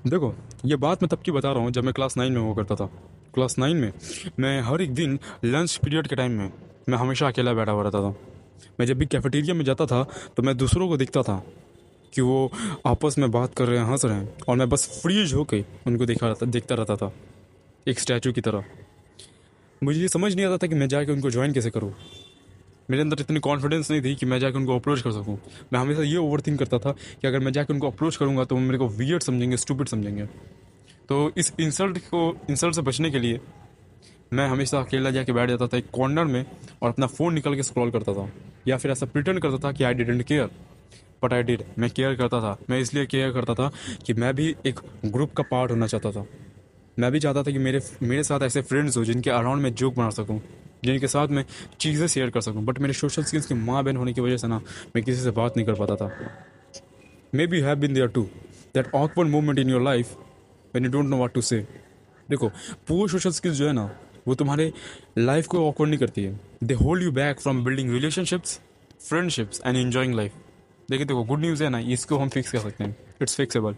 देखो, ये बात मैं तब की बता रहा हूँ जब मैं क्लास 9 में हुआ करता था। क्लास 9 में मैं हर एक दिन लंच पीरियड के टाइम में मैं हमेशा अकेला बैठा हुआ रहता था। मैं जब भी कैफेटेरिया में जाता था तो मैं दूसरों को दिखता था कि वो आपस में बात कर रहे हैं, हंस रहे हैं, और मैं बस फ्रीज होकर उनको देखता रहता था, एक स्टैचू की तरह। मुझे ये समझ नहीं आता था कि मैं जाके उनको ज्वाइन कैसे करूँ। मेरे अंदर इतनी कॉन्फिडेंस नहीं थी कि मैं जाकर उनको अप्रोच कर सकूँ। मैं हमेशा ये ओवर थिंक करता था कि अगर मैं जाकर उनको अप्रोच करूँगा तो वो मेरे को वियर्ड समझेंगे, स्टूपिड समझेंगे। तो इस इंसल्ट से बचने के लिए मैं हमेशा अकेला जाके बैठ जाता था एक कॉर्नर में और अपना फ़ोन निकल के स्क्रॉल करता था, या फिर ऐसा प्रिटेंड करता था कि I didn't care, but I did. मैं केयर करता था। मैं इसलिए केयर करता था कि मैं भी एक ग्रुप का पार्ट होना चाहता था। मैं भी चाहता था कि मेरे मेरे साथ ऐसे फ्रेंड्स हो जिनके अराउंड मैं जोक बना सकूं, जिनके साथ मैं चीज़ें शेयर कर सकूं। बट मेरे सोशल स्किल्स की माँ बहन होने की वजह से ना, मैं किसी से बात नहीं कर पाता था। Maybe have been there too, that awkward moment in your life when you don't know what to say. देखो, पुअर सोशल स्किल्स जो है ना, वो तुम्हारे लाइफ को ऑकवर्ड नहीं करती है। They hold you back from building relationships, friendships and enjoying life. देखिए, देखो, गुड न्यूज़ है ना, इसको हम फिक्स कर सकते हैं। It's fixable.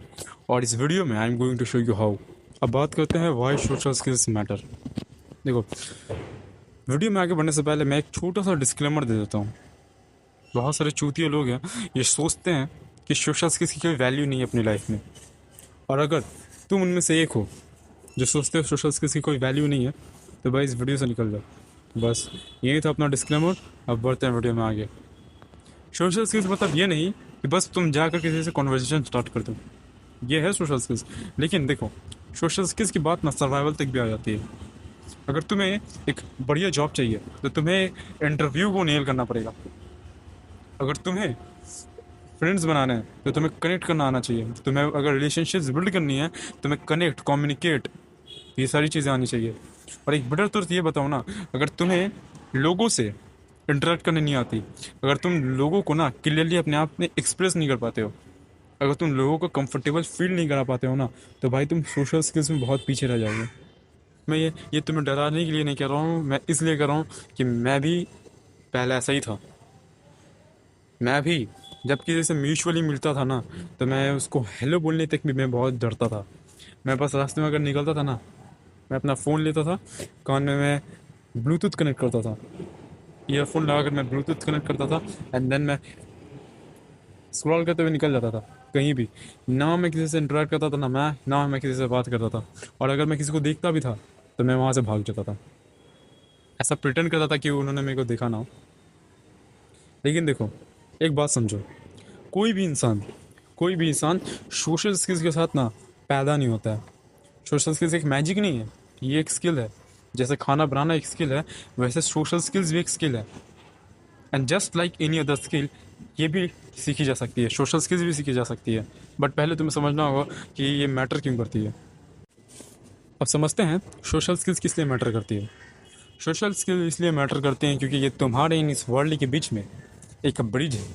और इस वीडियो में I am going to show you how. अब बात करते हैं वाई सोशल स्किल्स मैटर। देखो, वीडियो में आगे बढ़ने से पहले मैं एक छोटा सा डिस्क्लेमर दे देता हूँ। बहुत सारे चूतिया लोग हैं, ये सोचते हैं कि सोशल स्किल्स की कोई वैल्यू नहीं है अपनी लाइफ में। और अगर तुम उनमें से एक हो जो सोचते हो सोशल स्किल्स की कोई वैल्यू नहीं है, तो भाई इस वीडियो से निकल जाओ। बस यही था अपना डिस्क्लेमर। अब बढ़ते हैं वीडियो में आगे। सोशल स्किल्स मतलब ये नहीं कि बस तुम जाकर किसी से कॉन्वर्सेशन स्टार्ट कर दो, ये है सोशल स्किल्स। लेकिन देखो, सोशल स्किल्स की बात ना सर्वाइवल तक भी आ जाती है। अगर तुम्हें एक बढ़िया जॉब चाहिए तो तुम्हें इंटरव्यू को नेल करना पड़ेगा। अगर तुम्हें फ्रेंड्स बनाने हैं तो तुम्हें कनेक्ट करना आना चाहिए। तुम्हें अगर रिलेशनशिप्स बिल्ड करनी है, तुम्हें कनेक्ट, कम्युनिकेट, ये सारी चीज़ें आनी चाहिए। और एक बेटर तुरंत ये बताओ ना, अगर तुम्हें लोगों से इंटरेक्ट करने नहीं आती, अगर तुम लोगों को ना क्लियरली अपने आप में एक्सप्रेस नहीं कर पाते हो, अगर तुम लोगों को कंफर्टेबल फील नहीं करा पाते हो ना, तो भाई तुम सोशल स्किल्स में बहुत पीछे रह जाओगे। मैं ये तुम्हें डराने के लिए नहीं कह रहा हूँ, मैं इसलिए कह रहा हूँ कि मैं भी पहले ऐसा ही था। मैं भी जब किसी से म्यूचुअली मिलता था ना, तो मैं उसको हेलो बोलने तक भी मैं बहुत डरता था। मैं बस रास्ते में अगर निकलता था ना, मैं अपना फ़ोन लेता था, कान में मैं ब्लूटूथ कनेक्ट करता था, ईयरफोन लगा कर मैं ब्लूटूथ कनेक्ट करता था, एंड देन मैं स्क्रॉल करते हुए निकल जाता था कहीं भी। ना मैं किसी से इंटरेक्ट करता था, ना मैं किसी से बात करता था। और अगर मैं किसी को देखता भी था तो मैं वहाँ से भाग जाता था, ऐसा प्रिटेंड करता था कि उन्होंने मेरे को देखा ना हो। लेकिन देखो, एक बात समझो, कोई भी इंसान कोई भी इंसान सोशल स्किल्स के साथ ना पैदा नहीं होता है। सोशल स्किल्स एक मैजिक नहीं है, ये एक स्किल है। जैसे खाना बनाना एक स्किल है, वैसे सोशल स्किल्स भी एक स्किल है। And just like any other skill, ये भी सीखी जा सकती है, सोशल स्किल्स भी सीखी जा सकती है। बट पहले तुम्हें समझना होगा कि ये मैटर क्यों करती है। अब समझते हैं सोशल स्किल्स किस लिए मैटर करती है। सोशल स्किल इसलिए मैटर करते हैं क्योंकि ये तुम्हारे इन इस वर्ल्ड के बीच में एक ब्रिज है।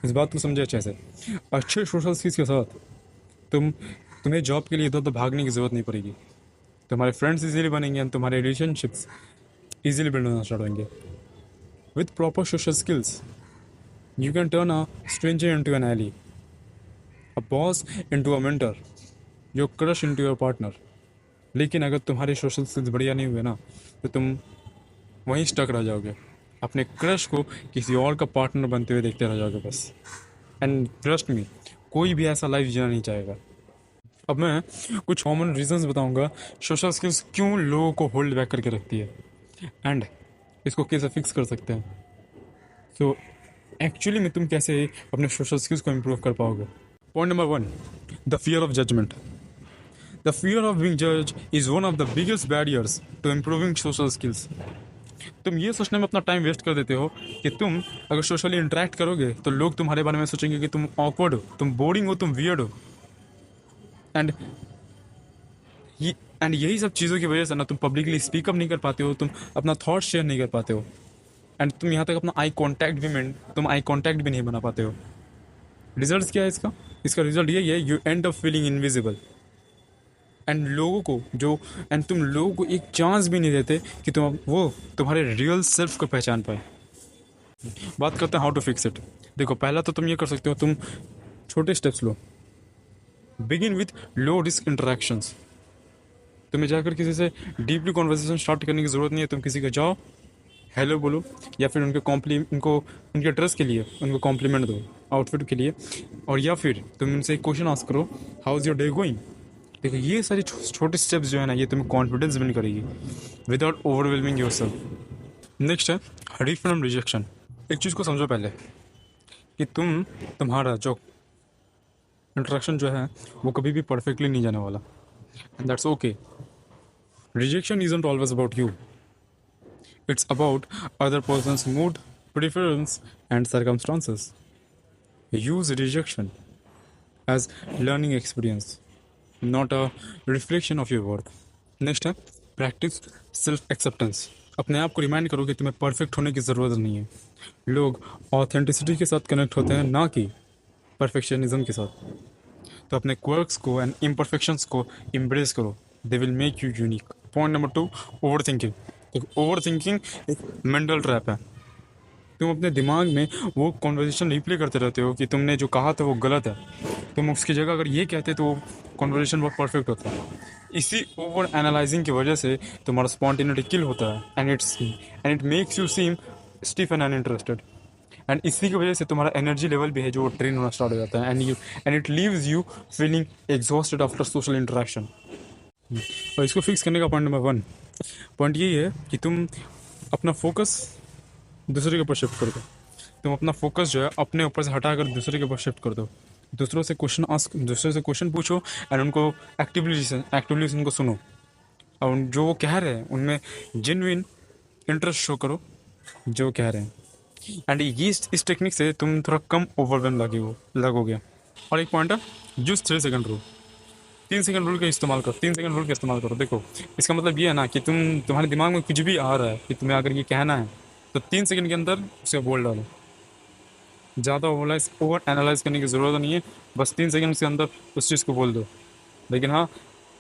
इस बात को समझे अच्छे से। अच्छे सोशल स्किल्स के साथ तुम तुम्हें जॉब के लिए इधर उधर भागने की ज़रूरत नहीं पड़ेगी। तुम्हारे फ्रेंड्स इजीली बनेंगे एंड तुम्हारे रिलेशनशिप्स इजीली बिल्ड होना स्टार्ट होंगे। With proper social skills you can turn a stranger into an ally, a boss into a mentor, your crush into your partner. लेकिन अगर तुम्हारे सोशल स्किल्स बढ़िया नहीं हुए ना, तो तुम वहीं स्टक रह जाओगे, अपने क्रश को किसी और का पार्टनर बनते हुए देखते रह जाओगे बस। एंड ट्रस्ट मी, कोई भी ऐसा लाइफ जीना नहीं चाहेगा। अब मैं कुछ कॉमन रीजंस बताऊंगा सोशल स्किल्स क्यों लोगों को होल्ड बैक करके रखती है, एंड इसको कैसे फिक्स कर सकते हैं। सो एक्चुअली में तुम कैसे अपने सोशल स्किल्स को इम्प्रूव कर पाओगे। Point number 1, the fear of judgement. The fear of being जज is one of the biggest barriers to improving social skills. तुम ये सोचने में अपना टाइम वेस्ट कर देते हो कि तुम अगर सोशली इंटरेक्ट करोगे तो लोग तुम्हारे बारे में सोचेंगे कि तुम ऑकवर्ड हो, तुम बोरिंग हो, तुम वियर्ड हो। एंड ये एंड यही सब चीज़ों की वजह से ना तुम पब्लिकली स्पीकअप नहीं कर पाते हो, तुम अपना थॉट शेयर नहीं कर पाते हो। एंड तुम यहाँ तक अपना आई कांटेक्ट भी नहीं बना पाते हो। रिजल्ट क्या है इसका? इसका रिजल्ट यही है, you and up feeling invisible. And लोगों को जो एंड तुम लोगों को एक चांस भी नहीं देते कि वो तुम्हारे रियल सेल्फ को पहचान पाए। बात करते हैं हाउ टू फिक्स इट। देखो, पहला तो तुम ये कर सकते हो, तुम छोटे steps low. Begin with low risk interactions. तुम्हें जाकर किसी से डीपली कॉन्वर्सेशन स्टार्ट करने की ज़रूरत नहीं है। तुम किसी को जाओ, हेलो बोलो, या फिर उनको उनके ड्रेस के लिए उनको कॉम्प्लीमेंट दो, आउटफिट के लिए, और या फिर तुम उनसे एक क्वेश्चन आस्क करो, how is your day going. देखो ये सारे छोटे स्टेप्स जो है ना, ये तुम्हें कॉन्फिडेंस बिल्ड करेगी विदाउट ओवरवेलमिंग योरसेल्फ। नेक्स्ट है रिफ्रेम रिजेक्शन। एक चीज़ को समझो पहले कि तुम्हारा जो इंट्रैक्शन जो है वो कभी भी परफेक्टली नहीं जाने वाला, and that's okay. Rejection isn't always about you, it's about other person's mood, preference, and circumstances. Use rejection as learning experience, not a reflection of your worth. Next है प्रैक्टिस सेल्फ एक्सेप्टेंस। अपने आप को remind करो कि तुम्हें perfect होने की ज़रूरत नहीं है। लोग ऑथेंटिसिटी के साथ कनेक्ट होते हैं, ना कि परफेक्शनिज्म के साथ। तो अपने क्वर्क्स को एंड इम्परफेक्शंस को एम्ब्रेस करो, they will make you unique. Point number 2, over thinking. Over thinking एक मेंटल ट्रैप है। तुम अपने दिमाग में वो कॉन्वर्जेशन रिप्ले करते रहते हो कि तुमने जो कहा था वो गलत है। तुम उसकी जगह अगर ये कहते तो वो कॉन्वर्जेशन बहुत परफेक्ट होता है। इसी ओवर एनालाइजिंग की वजह से तुम्हारा स्पॉन्टेनिटी किल होता है, and it makes you seem stiff and uninterested. And इसी की वजह से तुम्हारा एनर्जी लेवल भी है जो ड्रेन होना स्टार्ट हो जाता है, and it leaves you feeling exhausted after social interaction. और इसको फिक्स करने का पॉइंट नंबर 1, पॉइंट यही है कि तुम अपना फोकस दूसरे के ऊपर शिफ्ट कर दो। तुम अपना फोकस जो है अपने ऊपर से हटाकर दूसरे के ऊपर शिफ्ट कर दो। दूसरे से क्वेश्चन पूछो, एंड उनको एक्टिवली उनको सुनो, और जो वो कह रहे हैं उनमें जेन्युइन इंटरेस्ट शो करो जो वो कह रहे हैं। एंड ये इस टेक्निक से तुम थोड़ा कम ओवरवेम लगोगे। और एक पॉइंट है, use 3 second rule. 3 second rule का इस्तेमाल करो, 3 सेकंड रूल का इस्तेमाल करो। देखो इसका मतलब ये है ना कि तुम्हारे दिमाग में कुछ भी आ रहा है कि तुम्हें अगर ये कहना है तो 3 सेकंड के अंदर उसे बोल डालो। ज़्यादा ओवर एनालाइज करने की ज़रूरत नहीं है, बस 3 सेकंड के अंदर उस चीज़ को बोल दो। लेकिन हाँ,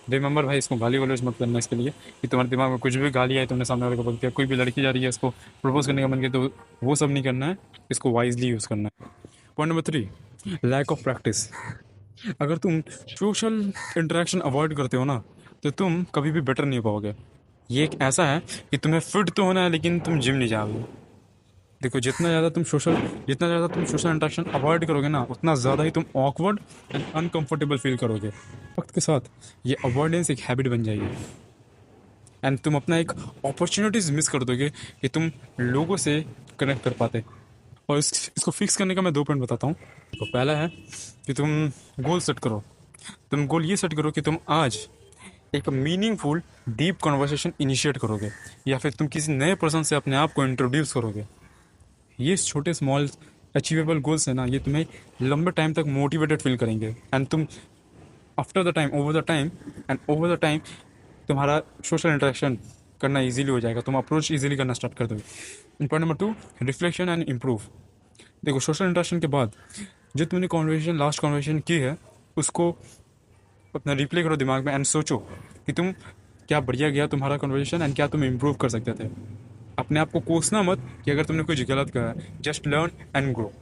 रिमेंबर भाई, इसको गाली वालोज मत करना इसके लिए कि तुम्हारे दिमाग में कुछ भी गाली आई तुमने सामने वाले को बोल दिया। कोई भी लड़की जा रही है, इसको प्रपोज करने का मन किया, तो वो सब नहीं करना है, इसको वाइजली यूज़ करना है। Point number 3, lack of practice. अगर तुम सोशल इंटरेक्शन अवॉइड करते हो ना, तो तुम कभी भी बेटर नहीं हो पाओगे। ये एक ऐसा है कि तुम्हें फिट तो होना है, लेकिन तुम जिम नहीं जाओगे। देखो जितना ज़्यादा तुम सोशल इंटरेक्शन अवॉइड करोगे ना, उतना ज़्यादा ही तुम ऑकवर्ड एंड अनकंफर्टेबल फील करोगे। वक्त के साथ ये अवॉइडेंस एक हैबिट बन जाएगी, एंड तुम अपना एक अपॉर्चुनिटीज़ मिस कर दोगे कि तुम लोगों से कनेक्ट कर पाते। और इसको फिक्स करने का मैं 2 पॉइंट बताता हूँ। तो पहला है कि तुम गोल सेट करो। तुम गोल ये सेट करो कि तुम आज एक मीनिंगफुल डीप कन्वर्सेशन इनिशिएट करोगे, या फिर तुम किसी नए पर्सन से अपने आप को इंट्रोड्यूस करोगे। ये छोटे स्मॉल अचीवेबल गोल्स है ना, ये तुम्हें लंबे टाइम तक मोटिवेटेड फील करेंगे, एंड तुम ओवर द टाइम तुम्हारा सोशल इंटरेक्शन करना इजीली हो जाएगा। तुम अप्रोच इजीली करना स्टार्ट कर दोगे। Point number 2, reflection and improve. देखो सोशल इंटरेक्शन के बाद जो तुमने लास्ट कॉन्वर्सेशन की है, उसको अपना रिप्ले करो दिमाग में, एंड सोचो कि तुम क्या बढ़िया गया तुम्हारा कन्वर्सेशन, एंड क्या तुम इम्प्रूव कर सकते थे। अपने आप को कोसना मत कि अगर तुमने कुछ गलत कहा है, जस्ट लर्न एंड ग्रो।